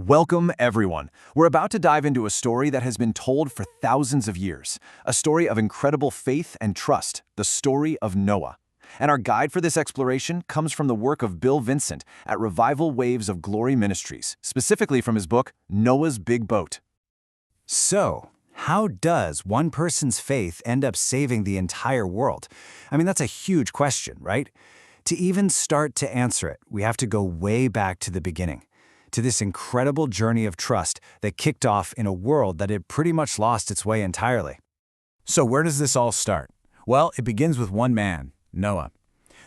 Welcome, everyone. We're about to dive into a story that has been told for thousands of years, a story of incredible faith and trust, the story of Noah. And our guide for this exploration comes from the work of Bill Vincent at Revival Waves of Glory Ministries, specifically from his book, Noah's Big Boat. So, how does one person's faith end up saving the entire world? I mean, that's a huge question, right? To even start to answer it, we have to go way back to the beginning, to this incredible journey of trust that kicked off in a world that had pretty much lost its way entirely. So where does this all start? Well, it begins with one man, Noah.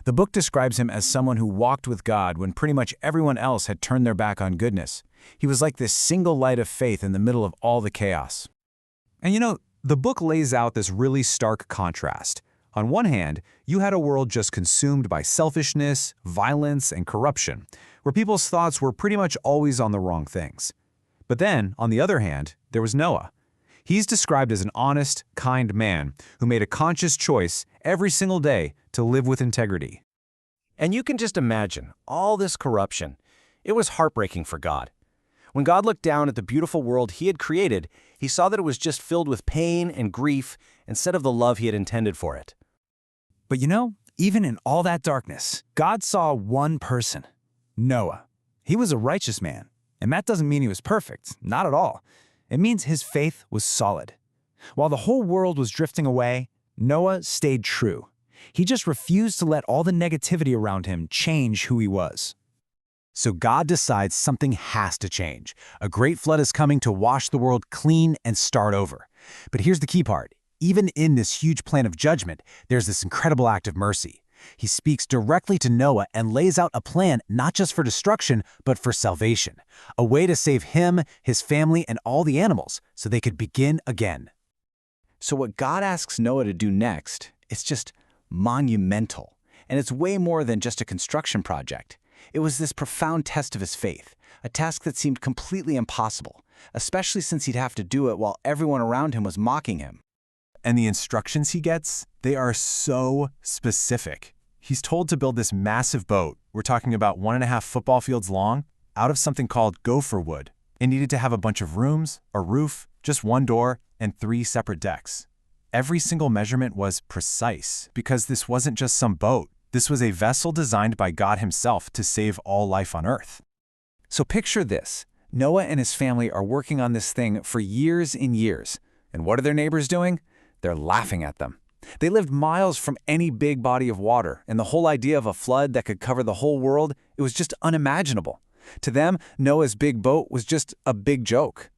The book describes him as someone who walked with God when pretty much everyone else had turned their back on goodness. He was like this single light of faith in the middle of all the chaos. And the book lays out this really stark contrast. On one hand, you had a world just consumed by selfishness, violence, and corruption, where people's thoughts were pretty much always on the wrong things. But then, on the other hand, there was Noah. He's described as an honest, kind man who made a conscious choice every single day to live with integrity. And you can just imagine all this corruption. It was heartbreaking for God. When God looked down at the beautiful world he had created, he saw that it was just filled with pain and grief instead of the love he had intended for it. But even in all that darkness, God saw one person, Noah. He was a righteous man, and that doesn't mean he was perfect, not at all. It means his faith was solid. While the whole world was drifting away, Noah stayed true. He just refused to let all the negativity around him change who he was. So God decides something has to change. A great flood is coming to wash the world clean and start over. But here's the key part. Even in this huge plan of judgment, there's this incredible act of mercy. He speaks directly to Noah and lays out a plan not just for destruction, but for salvation. A way to save him, his family, and all the animals so they could begin again. So what God asks Noah to do next, it's just monumental. And it's way more than just a construction project. It was this profound test of his faith, a task that seemed completely impossible, especially since he'd have to do it while everyone around him was mocking him. And the instructions he gets, they are so specific. He's told to build this massive boat, we're talking about 1.5 football fields long, out of something called gopher wood. It needed to have a bunch of rooms, a roof, just one door, and 3 separate decks. Every single measurement was precise, because this wasn't just some boat. This was a vessel designed by God himself to save all life on Earth. So picture this. Noah and his family are working on this thing for years and years. And what are their neighbors doing? They're laughing at them. They lived miles from any big body of water, and the whole idea of a flood that could cover the whole world, it was just unimaginable. To them, Noah's big boat was just a big joke.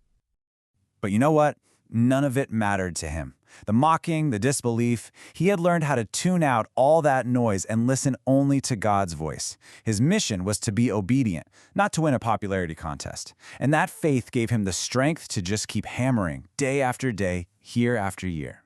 But you know what? None of it mattered to him. The mocking, the disbelief, he had learned how to tune out all that noise and listen only to God's voice. His mission was to be obedient, not to win a popularity contest. And that faith gave him the strength to just keep hammering, day after day, year after year.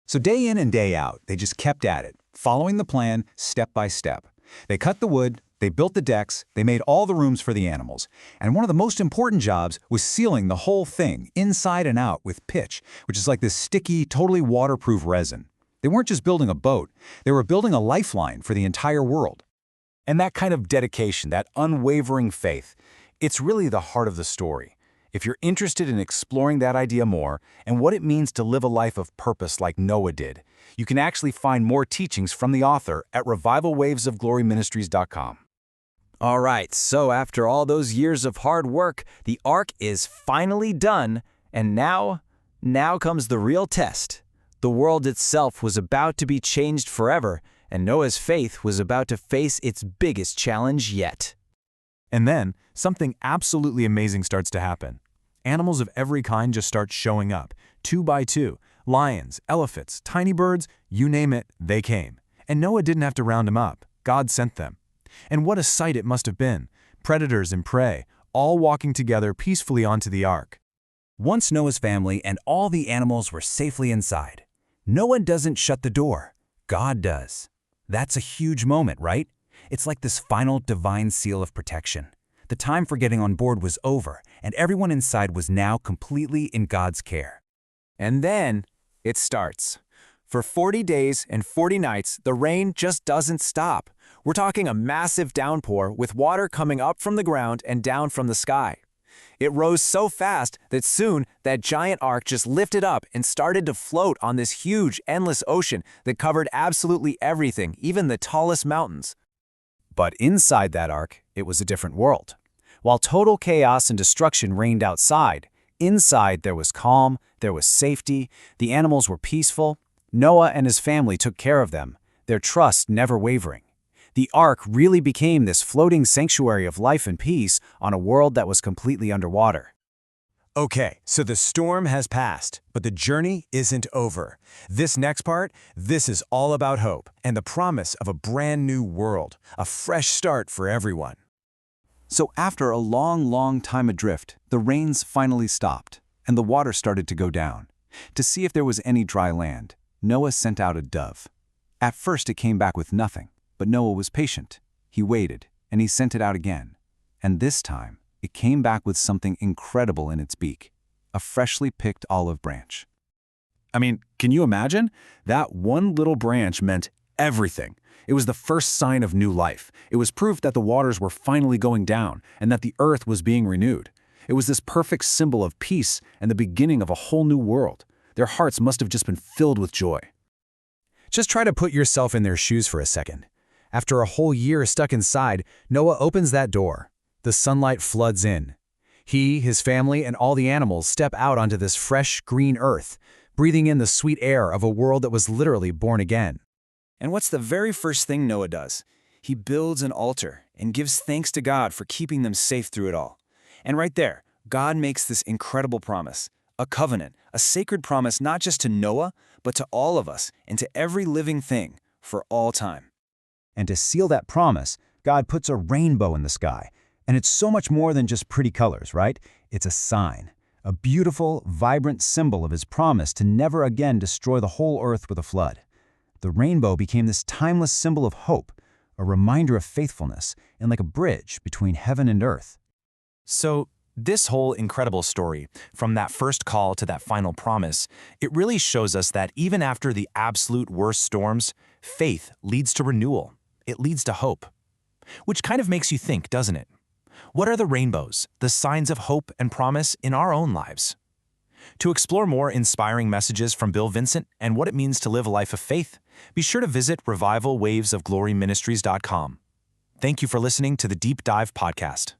So day in and day out, they just kept at it, following the plan step by step. They cut the wood, they built the decks, they made all the rooms for the animals. And one of the most important jobs was sealing the whole thing inside and out with pitch, which is like this sticky, totally waterproof resin. They weren't just building a boat, they were building a lifeline for the entire world. And that kind of dedication, that unwavering faith, it's really the heart of the story. If you're interested in exploring that idea more and what it means to live a life of purpose like Noah did, you can actually find more teachings from the author at revivalwavesofgloryministries.com. All right, so after all those years of hard work, the ark is finally done, and now comes the real test. The world itself was about to be changed forever, and Noah's faith was about to face its biggest challenge yet. And then, something absolutely amazing starts to happen. Animals of every kind just start showing up, 2 by 2. Lions, elephants, tiny birds, you name it, they came. And Noah didn't have to round them up. God sent them. And what a sight it must have been. Predators and prey, all walking together peacefully onto the ark. Once Noah's family and all the animals were safely inside, Noah doesn't shut the door. God does. That's a huge moment, right? It's like this final divine seal of protection. The time for getting on board was over, and everyone inside was now completely in God's care. And then it starts. For 40 days and 40 nights, the rain just doesn't stop. We're talking a massive downpour with water coming up from the ground and down from the sky. It rose so fast that soon that giant ark just lifted up and started to float on this huge, endless ocean that covered absolutely everything, even the tallest mountains. But inside that ark, it was a different world. While total chaos and destruction reigned outside, inside there was calm, there was safety, the animals were peaceful. Noah and his family took care of them, their trust never wavering. The ark really became this floating sanctuary of life and peace on a world that was completely underwater. Okay, so the storm has passed, but the journey isn't over. This next part, this is all about hope and the promise of a brand new world, a fresh start for everyone. So after a long time adrift, the rains finally stopped, and the water started to go down. To see if there was any dry land, Noah sent out a dove. At first it came back with nothing, but Noah was patient. He waited, and he sent it out again. And this time, it came back with something incredible in its beak, a freshly picked olive branch. I mean, can you imagine? That one little branch meant everything. It was the first sign of new life. It was proof that the waters were finally going down and that the earth was being renewed. It was this perfect symbol of peace and the beginning of a whole new world. Their hearts must have just been filled with joy. Just try to put yourself in their shoes for a second. After a whole year stuck inside, Noah opens that door. The sunlight floods in. He, his family, and all the animals step out onto this fresh, green earth, breathing in the sweet air of a world that was literally born again. And what's the very first thing Noah does? He builds an altar and gives thanks to God for keeping them safe through it all. And right there, God makes this incredible promise, a covenant, a sacred promise not just to Noah, but to all of us and to every living thing for all time. And to seal that promise, God puts a rainbow in the sky. And it's so much more than just pretty colors, right? It's a sign, a beautiful, vibrant symbol of his promise to never again destroy the whole earth with a flood. The rainbow became this timeless symbol of hope, a reminder of faithfulness, and like a bridge between heaven and earth. So, this whole incredible story, from that first call to that final promise, it really shows us that even after the absolute worst storms, faith leads to renewal. It leads to hope. Which kind of makes you think, doesn't it? What are the rainbows, the signs of hope and promise in our own lives? To explore more inspiring messages from Bill Vincent and what it means to live a life of faith, be sure to visit revivalwavesofgloryministries.com. Thank you for listening to the Deep Dive Podcast.